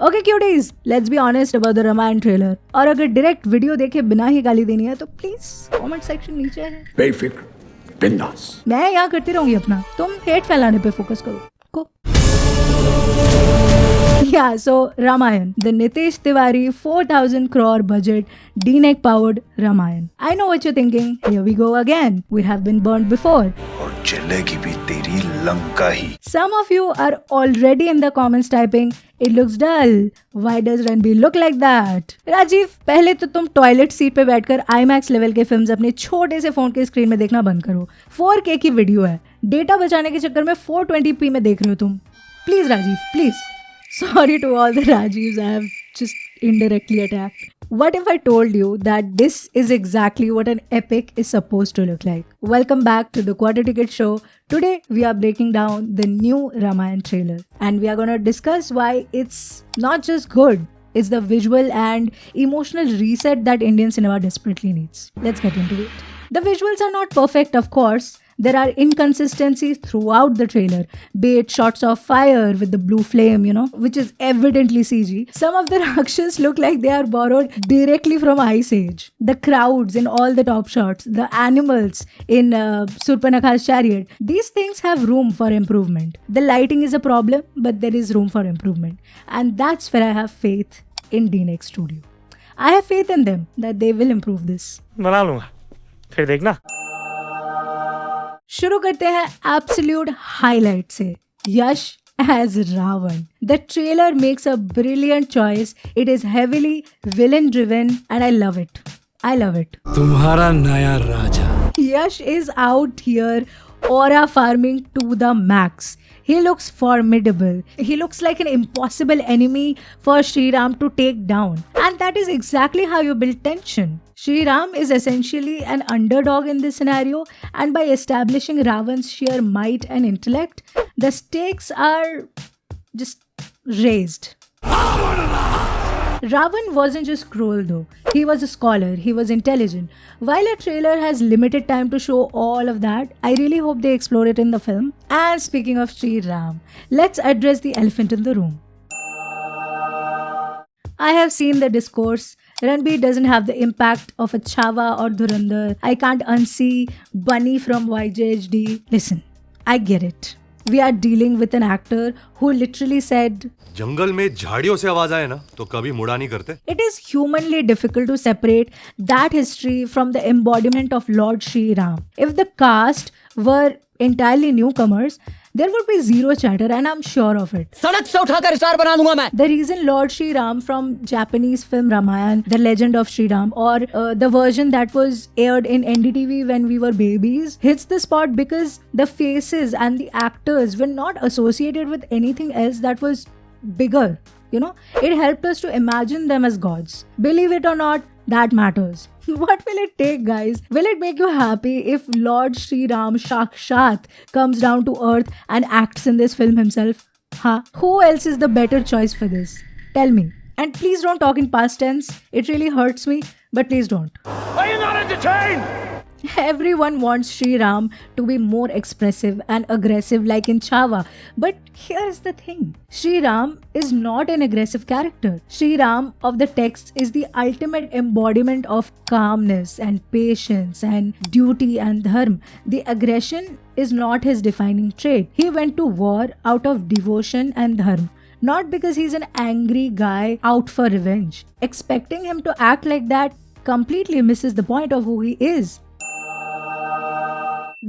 Okay cuties, let's be honest about the Ramayan trailer. और अगर direct video देखे बिना ही गाली देनी है तो प्लीज कमेंट सेक्शन नीचे है, बेफिक्र बिंदास। मैं यहाँ करती रहूंगी अपना, तुम हेट फैलाने पे फोकस करो। को Yeah, so Ramayan, the Nitish Tiwari 4,000 crore budget D-neck powered Ramayan. I know what you're thinking. Here we go again. We have been burned before. और चलेगी भी तेरी लंका ही। Some of you are already in the comments typing, it looks dull. Why does Ranbir look like that? Rajiv, पहले तो तुम toilet seat पे बैठकर IMAX level के फिल्म्स अपने छोटे से फोन के स्क्रीन में देखना बंद करो। 4K की वीडियो है, डेटा बचाने के चक्कर में 420p में देख रहे हो तुम। Please Rajiv, please. Sorry to all the Rajivs I have just indirectly attacked. What if I told you that this is exactly what an epic is supposed to look like? Welcome back to the Quarter Ticket Show. Today we are breaking down the new Ramayan trailer and we are going to discuss why it's not just good, it's the visual and emotional reset that Indian cinema desperately needs. Let's get into it. The visuals are not perfect, of course. There are inconsistencies throughout the trailer, be it shots of fire with the blue flame, which is evidently CG. Some of the Rakshas look like they are borrowed directly from Ice Age. The crowds in all the top shots, the animals in Surpanakha's chariot, these things have room for improvement. The lighting is a problem, but there is room for improvement. And that's where I have faith in D-neck Studio. I have faith in them that they will improve this. बना लूंगा, फिर देखना। शुरू करते हैं absolute highlight से। Yash as Ravan. The trailer makes a brilliant choice. It is heavily villain driven and I love it. तुम्हारा नया राजा। Yash is out here aura farming to the max. He looks formidable. He looks like an impossible enemy for Shri Ram to take down. And that is exactly how you build tension. Shri Ram is essentially an underdog in this scenario, and by establishing Ravan's sheer might and intellect, the stakes are just raised. Ravan wasn't just cruel though. He was a scholar, he was intelligent. While a trailer has limited time to show all of that, I really hope they explore it in the film. And speaking of Shri Ram, let's address the elephant in the room. I have seen the discourse. Ranbir doesn't have the impact of a Chava or Dhurandhar. I can't unsee Bunny from YJHD. Listen, I get it. We are dealing with an actor who literally said, जंगल में झाड़ियों से आवाज आए ना तो कभी मुड़ा नहीं करते। It is humanly difficult to separate that history from the embodiment of Lord Shri Ram. If the cast were entirely newcomers, there would be zero chatter and I'm sure of it. सड़क से उठाकर star बना दूंगा मैं। The reason Lord Shri Ram from Japanese film Ramayan, The Legend of Shri Ram, or the version that was aired in NDTV when we were babies, hits the spot because the faces and the actors were not associated with anything else that was bigger. It helped us to imagine them as gods. Believe it or not, that matters. What will it take, guys? Will it make you happy if Lord Shri Ram Shakshat comes down to earth and acts in this film himself? Who else is the better choice for this? Tell me. And please don't talk in past tense. It really hurts me, but please don't. Are you not entertained? Everyone wants Shri Ram to be more expressive and aggressive like in Chava. But here's the thing. Shri Ram is not an aggressive character. Shri Ram of the text is the ultimate embodiment of calmness and patience and duty and dharma. The aggression is not his defining trait. He went to war out of devotion and dharma. Not because he's an angry guy out for revenge. Expecting him to act like that completely misses the point of who he is.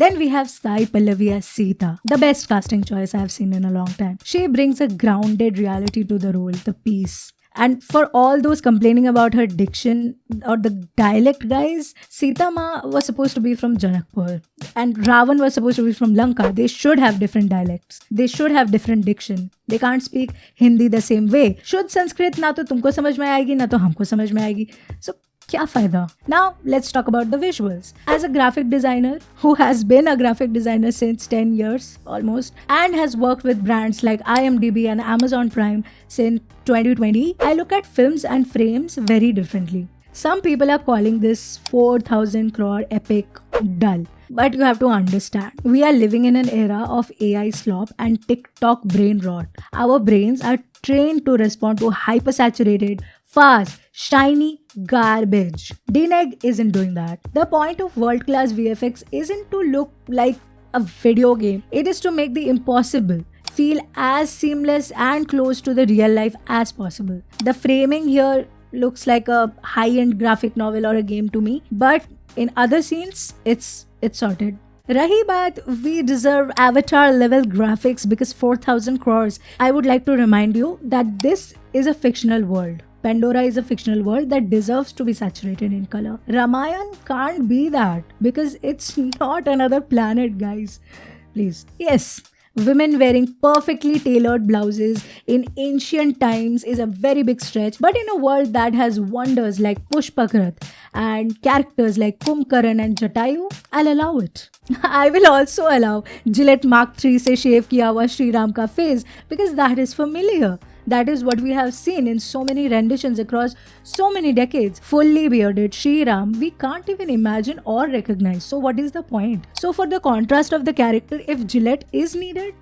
Then we have Sai Pallavi as Sita, the best casting choice I have seen in a long time. She brings a grounded reality to the role, the peace. And for all those complaining about her diction or the dialect, guys, Sita Ma was supposed to be from Janakpur and Ravan was supposed to be from Lanka. They should have different dialects. They should have different diction. They can't speak Hindi the same way. शुद्ध संस्कृत ना तो तुमको समझ में आएगी ना तो हमको समझ में आएगी. So क्या फायदा? Now let's talk about the visuals. As a graphic designer who has been a graphic designer since 10 years almost and has worked with brands like IMDb and Amazon Prime since 2020, I look at films and frames very differently. Some people are calling this 4,000 crore epic dull. But you have to understand, we are living in an era of AI slop and TikTok brain rot. Our brains are trained to respond to hypersaturated, fast, shiny garbage. DNEG isn't doing that. The point of world-class VFX isn't to look like a video game. It is to make the impossible feel as seamless and close to the real life as possible. The framing here looks like a high-end graphic novel or a game to me, but in other scenes, it's sorted. Rahi baat, we deserve Avatar level graphics because 4,000 crores. I would like to remind you that this is a fictional world. Pandora is a fictional world that deserves to be saturated in color. Ramayan can't be that because it's not another planet, guys. Please. Yes. Women wearing perfectly tailored blouses in ancient times is a very big stretch, but in a world that has wonders like Pushpakrat and characters like Kumbkaran and Jatayu, I'll allow it. I will also allow Gillette Mark III से shave किया हुआ Shri Ram का face because that is familiar. That is what we have seen in so many renditions across so many decades. Fully bearded Shri Ram, we can't even imagine or recognize. So what is the point? So for the contrast of the character, if Gillette is needed,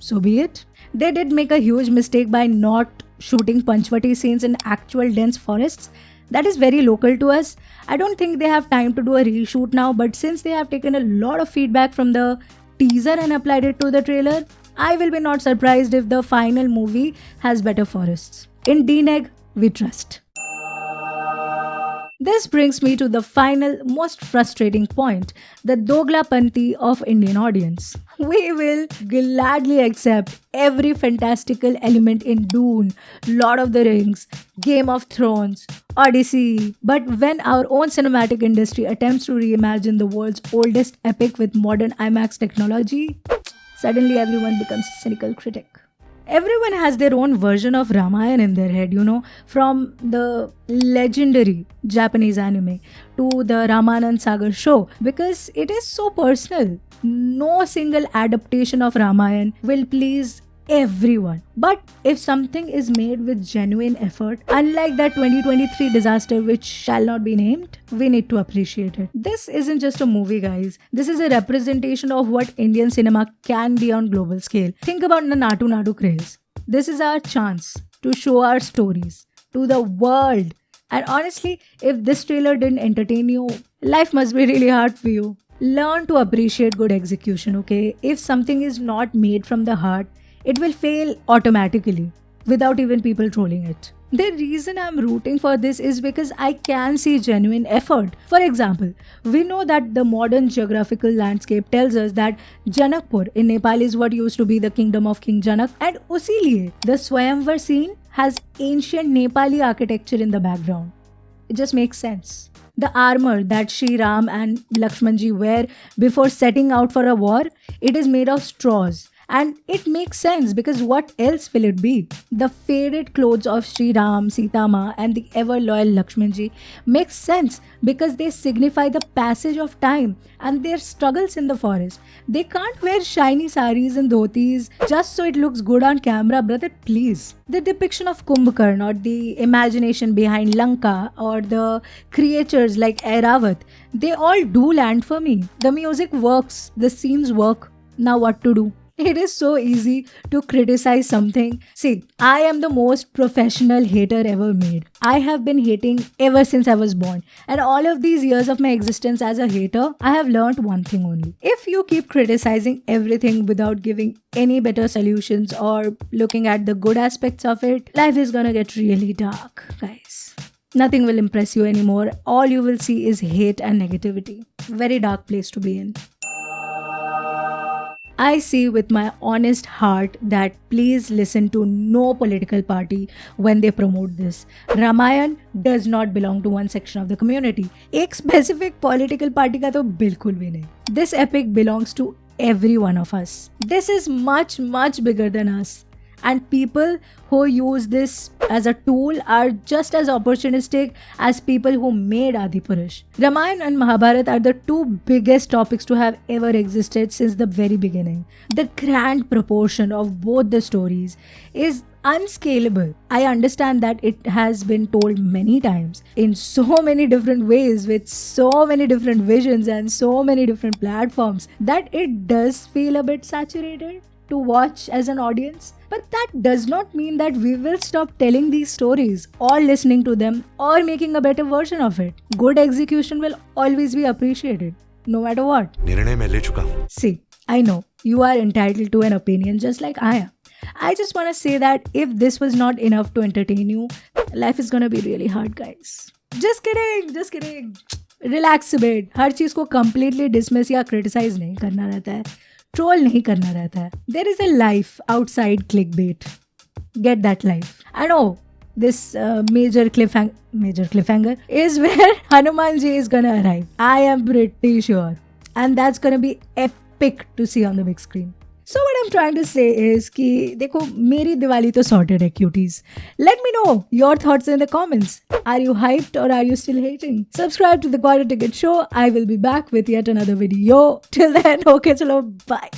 so be it. They did make a huge mistake by not shooting Panchvati scenes in actual dense forests. That is very local to us. I don't think they have time to do a reshoot now, but since they have taken a lot of feedback from the teaser and applied it to the trailer, I will be not surprised if the final movie has better forests. In DNEG, we trust. This brings me to the final, most frustrating point, the Doglapanti of Indian audience. We will gladly accept every fantastical element in Dune, Lord of the Rings, Game of Thrones, Odyssey. But when our own cinematic industry attempts to reimagine the world's oldest epic with modern IMAX technology, suddenly everyone becomes a cynical critic. Everyone has their own version of Ramayana in their head, from the legendary Japanese anime to the Ramanand Sagar show, because it is so personal. No single adaptation of Ramayana will please everyone. But if something is made with genuine effort, unlike that 2023 disaster which shall not be named, we need to appreciate it. This isn't just a movie, guys. This is a representation of what Indian cinema can be on global scale. Think about the Natu Nadu craze. This is our chance to show our stories to the world. And honestly, if this trailer didn't entertain you, life must be really hard for you. Learn to appreciate good execution, okay? If something is not made from the heart, it will fail automatically without even people trolling it. The reason I'm rooting for this is because I can see genuine effort. For example, we know that the modern geographical landscape tells us that Janakpur in Nepal is what used to be the kingdom of King Janak, and usi liye the Swayamvar scene has ancient Nepali architecture in the background. It just makes sense. The armor that Shri Ram and Lakshmanji wear before setting out for a war, it is made of straws. And it makes sense because what else will it be? The faded clothes of Shri Ram, Sita Ma and the ever-loyal Lakshmanji makes sense because they signify the passage of time and their struggles in the forest. They can't wear shiny saris and dhotis just so it looks good on camera, brother, please. The depiction of Kumbhakarna or the imagination behind Lanka or the creatures like Airavat, they all do land for me. The music works, the scenes work. Now what to do? It is so easy to criticize something. See, I am the most professional hater ever made. I have been hating ever since I was born. And all of these years of my existence as a hater, I have learned one thing only. If you keep criticizing everything without giving any better solutions or looking at the good aspects of it, life is gonna get really dark, guys. Nothing will impress you anymore. All you will see is hate and negativity. Very dark place to be in. I see with my honest heart that please listen to no political party when they promote this. Ramayan does not belong to one section of the community. एक specific political party का तो बिल्कुल भी नहीं. This epic belongs to every one of us. This is much, much bigger than us. And people who use this as a tool are just as opportunistic as people who made Adipurush. Ramayana and Mahabharata are the two biggest topics to have ever existed since the very beginning. The grand proportion of both the stories is unscalable. I understand that it has been told many times in so many different ways with so many different visions and so many different platforms that it does feel a bit saturated to watch as an audience. But that does not mean that we will stop telling these stories or listening to them or making a better version of it. Good execution will always be appreciated, no matter what. निर्णय मैं ले चुका हूँ. See, I know you are entitled to an opinion just like I am. I just want to say that if this was not enough to entertain you, life is gonna be really hard, guys. Just kidding. Relax a bit. हर चीज़ को completely dismiss या criticize नहीं करना रहता है. Troll नहीं करना रहता है. There is a life outside clickbait. Get that life. I know this major cliffhanger is where Hanuman Ji is gonna arrive. I am pretty sure. And that's gonna be epic to see on the big screen. So what I'm trying to say is कि देखो मेरी दिवाली तो sorted है cuties. Let me know your thoughts in the comments. Are you hyped or are you still hating? Subscribe to the Quarter Ticket Show. I will be back with yet another video. Till then, okay, chalo, bye.